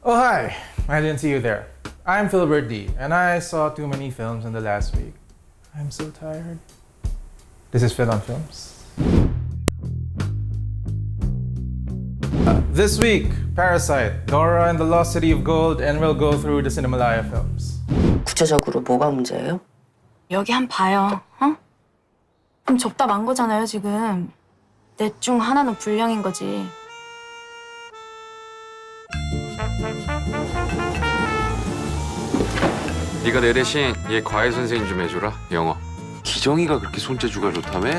Oh, hi. I didn't see you there. I'm Philbert D, and I saw too many films in the last week. I'm so tired. This is Phil on Films. This week, Parasite, Dora and the Lost City of Gold, and we'll go through the Cinemalaya films. 구체적으로 뭐가 문제예요? 여기 한 봐요, 어? 그럼 접다 만 거잖아요, 지금. 넷 중 하나는 불량인 거지. 네가 내 대신 얘 과외 선생님 좀 해줘라, 영어. 기정이가 그렇게 손재주가 좋다며?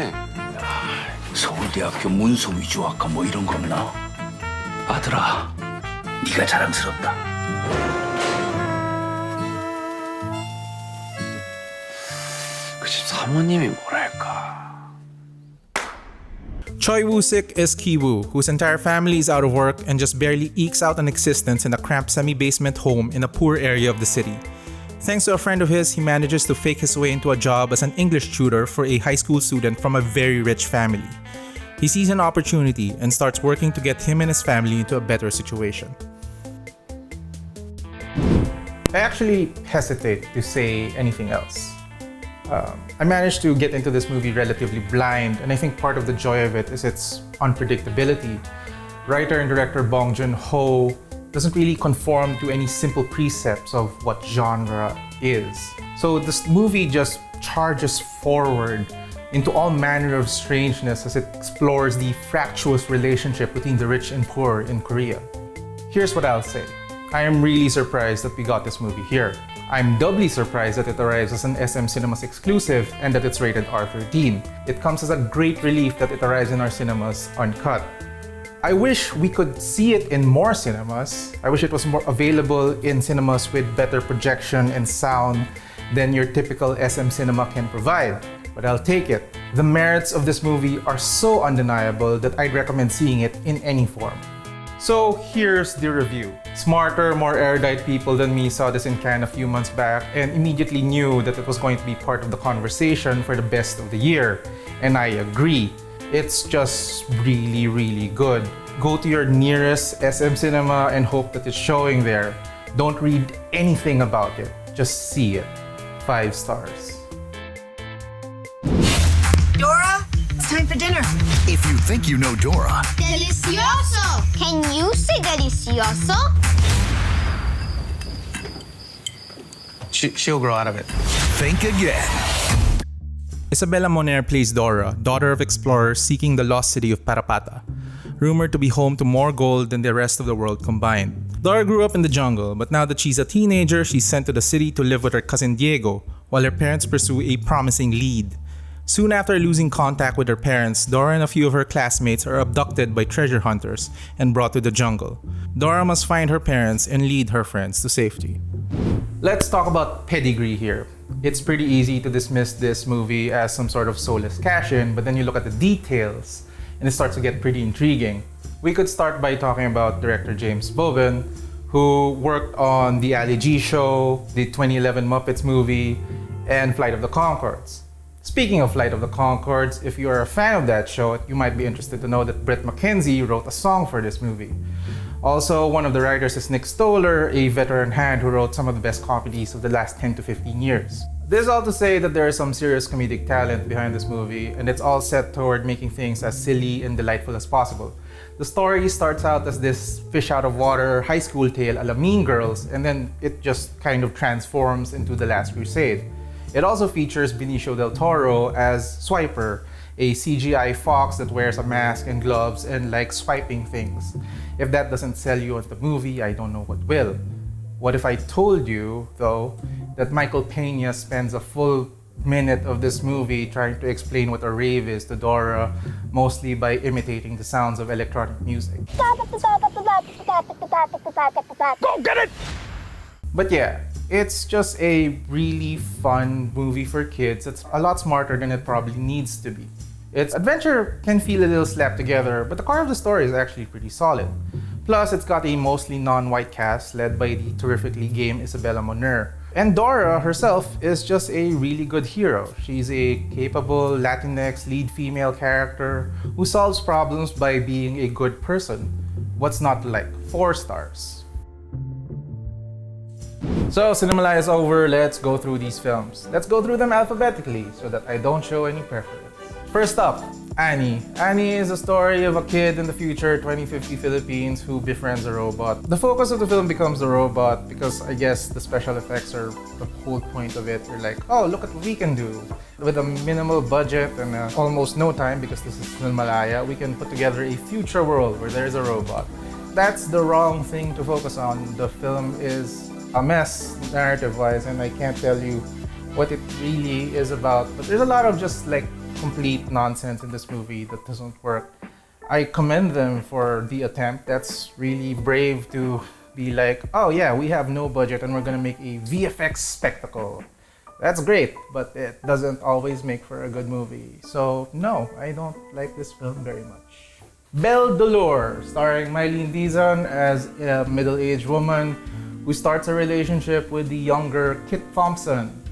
서울대학교 문서위조학과 뭐 이런 거 없나? 아들아, 네가 자랑스럽다. 그 집 사모님이 뭐랄까. Choi Woo-sik is Ki-woo, whose entire family is out of work and just barely ekes out an existence in a cramped semi-basement home in a poor area of the city. Thanks to a friend of his, he manages to fake his way into a job as an English tutor for a high school student from a very rich family. He sees an opportunity and starts working to get him and his family into a better situation. I actually hesitate to say anything else. I managed to get into this movie relatively blind, and I think part of the joy of it is its unpredictability. Writer and director Bong Joon-ho doesn't really conform to any simple precepts of what genre is. So this movie just charges forward into all manner of strangeness as it explores the fractious relationship between the rich and poor in Korea. Here's what I'll say. I am really surprised that we got this movie here. I'm doubly surprised that it arrives as an SM Cinemas exclusive and that it's rated R13. It comes as a great relief that it arrives in our cinemas uncut. I wish we could see it in more cinemas. I wish it was more available in cinemas with better projection and sound than your typical SM cinema can provide. But I'll take it. The merits of this movie are so undeniable that I'd recommend seeing it in any form. So here's the review. Smarter, more erudite people than me saw this in Cannes a few months back and immediately knew that it was going to be part of the conversation for the best of the year. And I agree. It's just really, really good. Go to your nearest SM cinema and hope that it's showing there. Don't read anything about it. Just see it. 5 stars. Dora, it's time for dinner. If you think you know Dora, Delicioso! Can you say delicioso? she'll grow out of it. Think again. Isabella Moner plays Dora, daughter of explorers seeking the lost city of Parapata, rumored to be home to more gold than the rest of the world combined. Dora grew up in the jungle, but now that she's a teenager, she's sent to the city to live with her cousin Diego, while her parents pursue a promising lead. Soon after losing contact with her parents, Dora and a few of her classmates are abducted by treasure hunters and brought to the jungle. Dora must find her parents and lead her friends to safety. Let's talk about pedigree here. It's pretty easy to dismiss this movie as some sort of soulless cash-in, but then you look at the details and it starts to get pretty intriguing. We could start by talking about director James Boven, who worked on The Ali G Show, the 2011 Muppets movie, and Flight of the Conchords. Speaking of Flight of the Conchords, if you are a fan of that show, you might be interested to know that Brett McKenzie wrote a song for this movie. Also, one of the writers is Nick Stoller, a veteran hand who wrote some of the best comedies of the last 10 to 15 years. This is all to say that there is some serious comedic talent behind this movie, and it's all set toward making things as silly and delightful as possible. The story starts out as this fish out of water high school tale a la Mean Girls, and then it just kind of transforms into The Last Crusade. It also features Benicio del Toro as Swiper, a CGI fox that wears a mask and gloves and likes swiping things. If that doesn't sell you on the movie, I don't know what will. What if I told you, though, that Michael Pena spends a full minute of this movie trying to explain what a rave is to Dora, mostly by imitating the sounds of electronic music? Go get it! But yeah, it's just a really fun movie for kids. It's a lot smarter than it probably needs to be. Its adventure can feel a little slapped together, but the core of the story is actually pretty solid. Plus, it's got a mostly non-white cast led by the terrifically game Isabella Moner. And Dora herself is just a really good hero. She's a capable Latinx lead female character who solves problems by being a good person. What's not to like? 4 stars. So, Cinemalaya is over. Let's go through these films. Let's go through them alphabetically so that I don't show any preference. First up, Annie. Annie is a story of a kid in the future, 2050 Philippines, who befriends a robot. The focus of the film becomes the robot because I guess the special effects are the whole point of it. You're like, oh, look at what we can do. With a minimal budget and almost no time, because this is Cinemalaya, we can put together a future world where there's a robot. That's the wrong thing to focus on. The film is a mess narrative-wise, and I can't tell you what it really is about. But there's a lot of just like complete nonsense in this movie that doesn't work. I commend them for the attempt. That's really brave to be like, oh yeah, we have no budget and we're gonna make a VFX spectacle. That's great, but it doesn't always make for a good movie. So no, I don't like this film very much. Belle Dolor, starring Mylene Dizon as a middle-aged woman who starts a relationship with the younger Kit Thompson.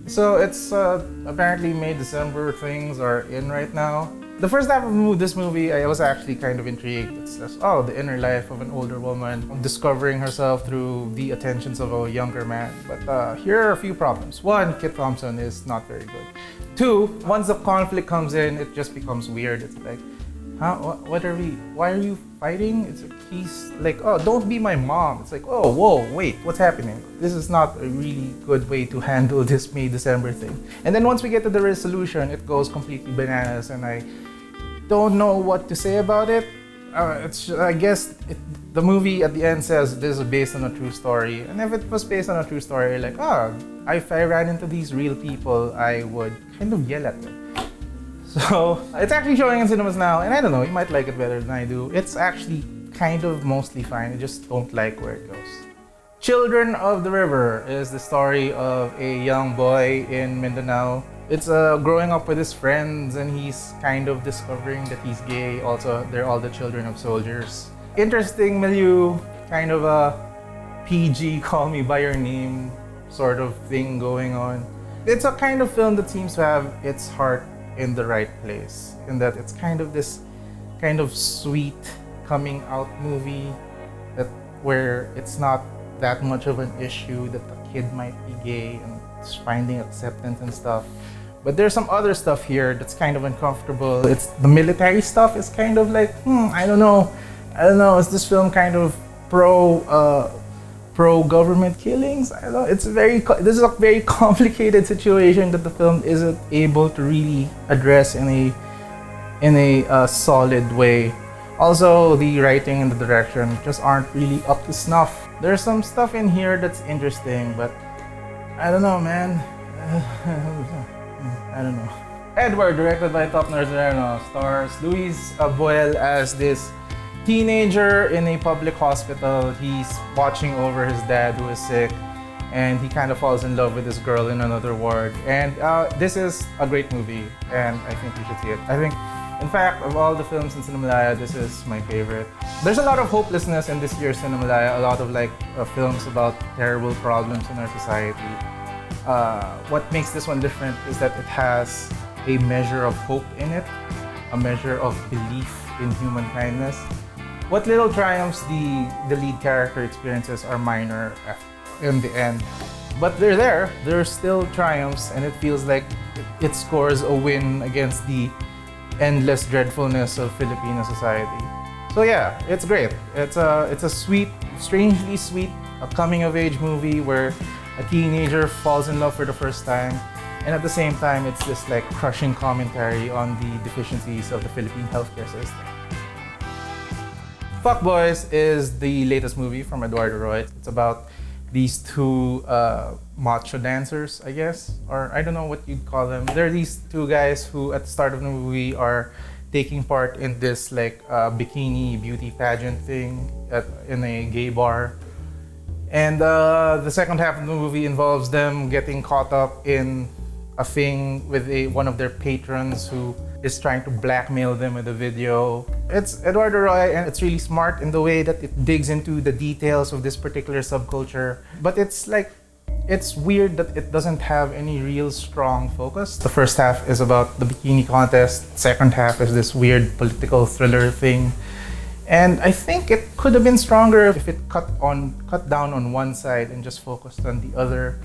So it's apparently May, December things are in right now. The first half of this movie, I was actually kind of intrigued. It's just, oh, the inner life of an older woman discovering herself through the attentions of a younger man. But here are a few problems. One, Kit Thompson is not very good. Two, once the conflict comes in, it just becomes weird. It's like, why are you fighting? It's like, he's like, oh, don't be my mom. It's like, oh, whoa, wait, what's happening? This is not a really good way to handle this May, December thing. And then once we get to the resolution, it goes completely bananas, and I don't know what to say about it. I guess the movie at the end says this is based on a true story. And if it was based on a true story, like, if I ran into these real people, I would kind of yell at them. So, it's actually showing in cinemas now, and I don't know, you might like it better than I do. It's actually kind of mostly fine, I just don't like where it goes. Children of the River is the story of a young boy in Mindanao. It's growing up with his friends, and he's kind of discovering that he's gay. Also, they're all the children of soldiers. Interesting milieu, kind of a PG, call me by your name sort of thing going on. It's a kind of film that seems to have its heart in the right place, in that it's kind of this kind of sweet coming out movie where it's not that much of an issue that the kid might be gay and it's finding acceptance and stuff. But there's some other stuff here that's kind of uncomfortable. It's the military stuff is kind of like, I don't know. Is this film kind of pro-government killings? I don't know. This is a very complicated situation that the film isn't able to really address in a solid way. Also, the writing and the direction just aren't really up to snuff. There's some stuff in here that's interesting, but I don't know, man. I don't know. Edward, directed by Top Nazareno, stars Luis Boel as this teenager in a public hospital. He's watching over his dad who is sick, and he kind of falls in love with this girl in another ward. And this is a great movie, and I think you should see it. I think, in fact, of all the films in Cinemalaya, this is my favorite. There's a lot of hopelessness in this year's Cinemalaya, a lot of films about terrible problems in our society. What makes this one different is that it has a measure of hope in it, a measure of belief in human kindness. What little triumphs the lead character experiences are minor in the end, but they're there. There's still triumphs, and it feels like it scores a win against the endless dreadfulness of Filipino society. So yeah, it's great. It's a sweet, strangely sweet, a coming-of-age movie where a teenager falls in love for the first time, and at the same time, it's this like crushing commentary on the deficiencies of the Philippine healthcare system. Fuck Boys is the latest movie from Eduardo Roy. It's about these two macho dancers, I guess, or I don't know what you'd call them. They're these two guys who at the start of the movie are taking part in this like bikini beauty pageant thing in a gay bar. And the second half of the movie involves them getting caught up in a thing with one of their patrons who is trying to blackmail them with a video. It's Eduardo Roy, and it's really smart in the way that it digs into the details of this particular subculture. But it's weird that it doesn't have any real strong focus. The first half is about the bikini contest. Second half is this weird political thriller thing. And I think it could have been stronger if it cut down on one side and just focused on the other.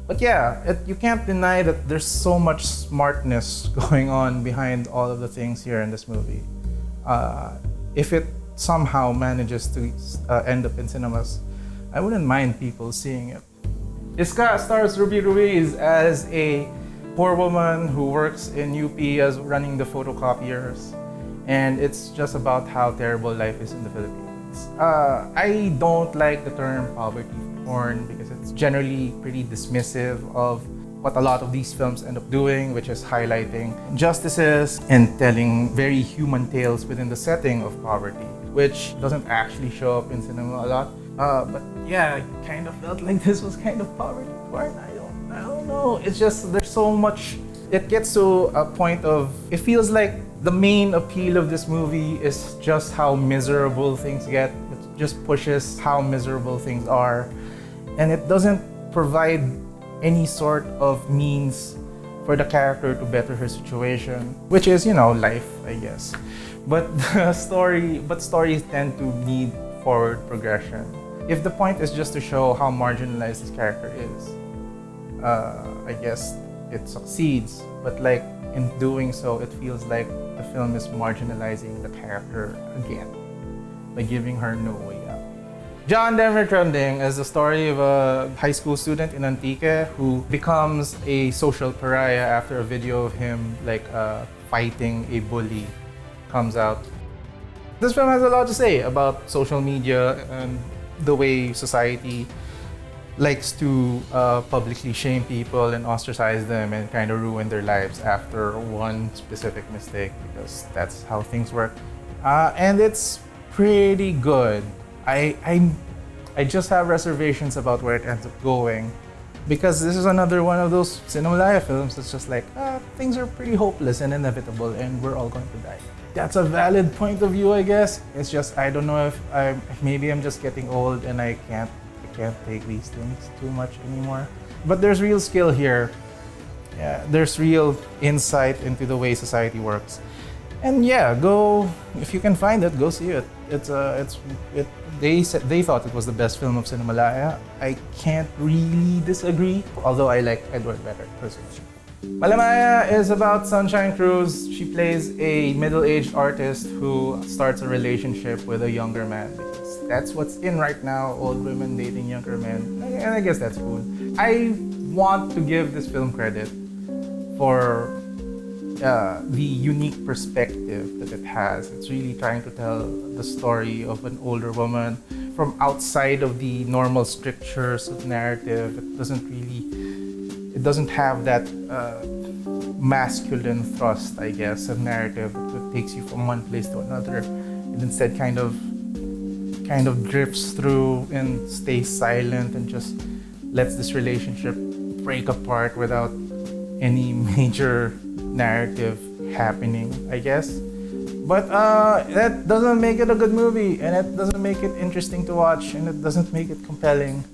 But yeah, you can't deny that there's so much smartness going on behind all of the things here in this movie. If it somehow manages to end up in cinemas, I wouldn't mind people seeing it. Iska stars Ruby Ruiz as a poor woman who works in UP as running the photocopiers. And it's just about how terrible life is in the Philippines. I don't like the term poverty porn because it's generally pretty dismissive of what a lot of these films end up doing, which is highlighting injustices and telling very human tales within the setting of poverty, which doesn't actually show up in cinema a lot. But yeah, I kind of felt like this was kind of poverty porn. I don't know. It's just there's so much. It gets to a point of it feels like the main appeal of this movie is just how miserable things get. It just pushes how miserable things are, and it doesn't provide any sort of means for the character to better her situation, which is, life, I guess. But stories tend to need forward progression. If the point is just to show how marginalized this character is, I guess it succeeds. But like in doing so, it feels like the film is marginalizing the character again by giving her no way out. John Denver Trending is the story of a high school student in Antique who becomes a social pariah after a video of him fighting a bully comes out. This film has a lot to say about social media and the way society likes to publicly shame people and ostracize them and kind of ruin their lives after one specific mistake, because that's how things work. And it's pretty good. I just have reservations about where it ends up going, because this is another one of those Cinemalaya films that's just like, things are pretty hopeless and inevitable and we're all going to die. That's a valid point of view, I guess. It's just, I don't know if maybe I'm just getting old and I can't take these things too much anymore. But there's real skill here. Yeah, there's real insight into the way society works. And yeah, go if you can find it, go see it. They thought it was the best film of Cinemalaya. I can't really disagree, although I like Edward better personally. Malamaya is about Sunshine Cruz. She plays a middle-aged artist who starts a relationship with a younger man, because that's what's in right now, old women dating younger men. And I guess that's cool. I want to give this film credit for the unique perspective that it has. It's really trying to tell the story of an older woman from outside of the normal strictures of narrative. It doesn't have that masculine thrust, I guess, of narrative that takes you from one place to another. It instead kind of drifts through and stays silent and just lets this relationship break apart without any major narrative happening, I guess. But that doesn't make it a good movie, and it doesn't make it interesting to watch, and it doesn't make it compelling.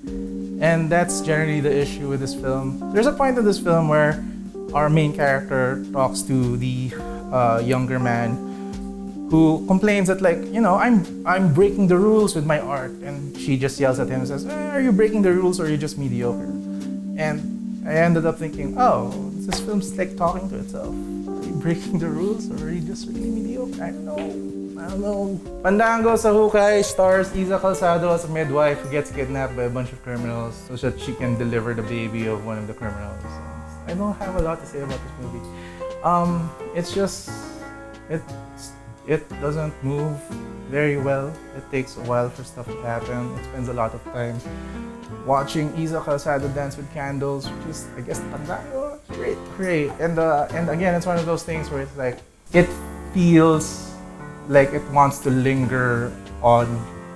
And that's generally the issue with this film. There's a point in this film where our main character talks to the younger man who complains that, I'm breaking the rules with my art. And she just yells at him and says, are you breaking the rules or are you just mediocre? And I ended up thinking, this film's like talking to itself. Are you breaking the rules or are you just really mediocre? I don't know. Pandango sa Hukay stars Isa Calzado as a midwife who gets kidnapped by a bunch of criminals so that she can deliver the baby of one of the criminals. I don't have a lot to say about this movie. It's just, it doesn't move very well. It takes a while for stuff to happen. It spends a lot of time watching Isa Calzado dance with candles, which is, I guess, Pandango. Great. And again, it's one of those things where it's like, it feels like it wants to linger on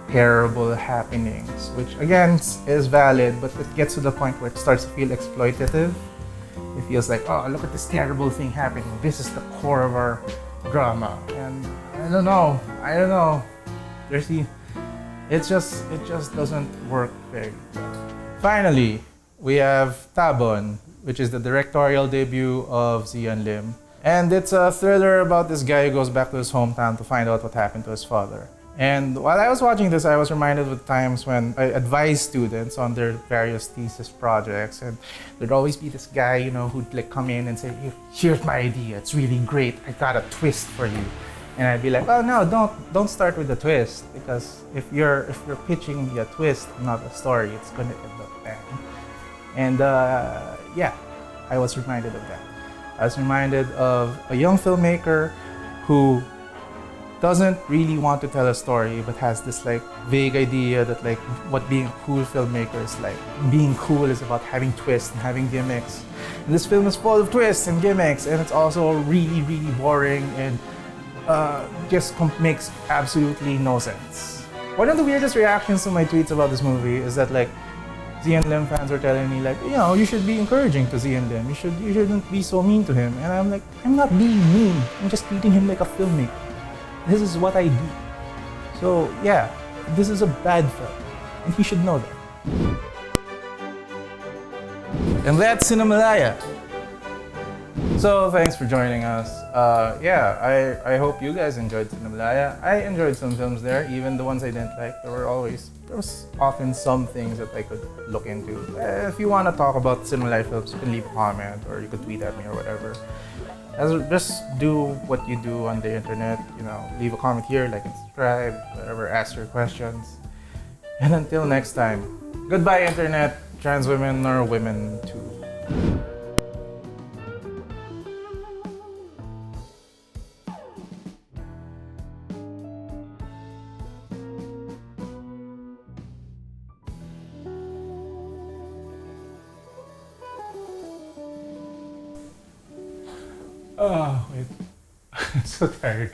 terrible happenings, which again is valid, but it gets to the point where it starts to feel exploitative. It feels like, look at this terrible thing happening. This is the core of our drama. And I don't know. It just doesn't work very well. Finally, we have Tabon, which is the directorial debut of Zian Lim. And it's a thriller about this guy who goes back to his hometown to find out what happened to his father. And while I was watching this, I was reminded of times when I advised students on their various thesis projects, and there'd always be this guy, who'd like come in and say, "Here's my idea. It's really great. I got a twist for you." And I'd be like, "Oh no, don't start with the twist, because if you're pitching me a twist, not a story, it's gonna end up bad." And yeah, I was reminded of that. I was reminded of a young filmmaker who doesn't really want to tell a story, but has this like vague idea that like what being a cool filmmaker is like. Being cool is about having twists and having gimmicks. And this film is full of twists and gimmicks, and it's also really, really boring and just makes absolutely no sense. One of the weirdest reactions to my tweets about this movie is that like Zian Lim fans are telling me like, you should be encouraging to Zian Lim. You shouldn't be so mean to him. And I'm like, I'm not being mean. I'm just treating him like a filmmaker. This is what I do. So yeah, this is a bad film, and he should know that. And that's Cinemalaya. So thanks for joining us. Yeah, I hope you guys enjoyed Cinemalaya. I enjoyed some films there, even the ones I didn't like. There was often some things that I could look into. If you want to talk about Cinemalaya films, you can leave a comment or you could tweet at me or whatever. Just do what you do on the internet, leave a comment here, like and subscribe, whatever, ask your questions. And until next time, goodbye internet, trans women are women too. Oh, wait. I'm so tired.